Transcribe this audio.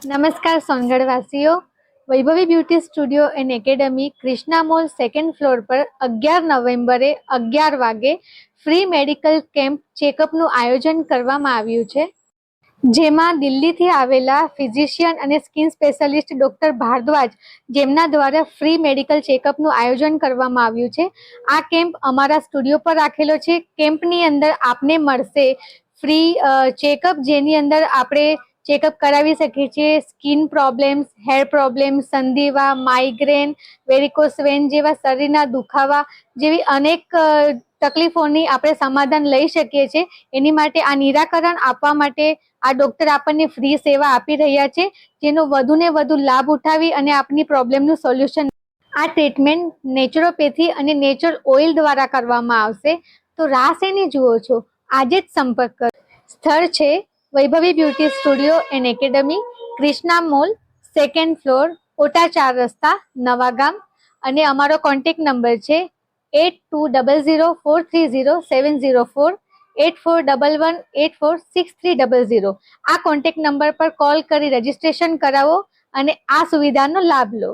નમસ્કાર સોનગઢવાસીઓ, વૈભવી beauty studio and academy Krishna mall second floor પર 11 નવેમ્બરે 11 વાગે ફ્રી મેડિકલ કેમ્પ ચેકઅપનું આયોજન કરવામાં આવ્યું છે, જેમાં દિલ્હીથી આવેલા ફિઝિશિયન અને સ્કિન સ્પેશિયાલિસ્ટ ડોક્ટર ભારદ્વાજ જેમના દ્વારા ફ્રી મેડિકલ ચેકઅપનું આયોજન કરવામાં આવ્યું છે. આ કેમ્પ અમારા સ્ટુડિયો પર રાખેલો છે. કેમ્પની અંદર આપને મળશે ફ્રી ચેકઅપ, જેની અંદર આપણે ચેકઅપ કરાવી શકીએ છીએ. સ્કિન પ્રોબ્લેમ્સ, હેર પ્રોબ્લેમ્સ, સંધિવા, માઇગ્રેન, વેરિકોસ વેન જેવા શરીરના દુખાવા જેવી અનેક તકલીફોની આપણે સમાધાન લઈ શકીએ છીએ. એની માટે આ નિરાકરણ આપવા માટે આ ડોક્ટર આપણને ફ્રી સેવા આપી રહ્યા છે, જેનો વધુને વધુ લાભ ઉઠાવી અને આપની પ્રોબ્લેમનું સોલ્યુશન. આ ટ્રીટમેન્ટ નેચરોપેથી અને નેચરલ ઓઇલ દ્વારા કરવામાં આવશે. તો રાહ શેની જુઓ છો? આજે જ સંપર્ક કરો. સ્થળ છે Vaibhavi beauty studio and academy, Krishna mall, second floor, ઓટા 4 રસ્તા, નવાગામ. અને અમારો કોન્ટેક્ટ નંબર છે 8200430704, 8411846300. આ કોન્ટેક્ટ નંબર પર કોલ કરી રજીસ્ટ્રેશન કરાવો અને આ સુવિધાનો લાભ લો.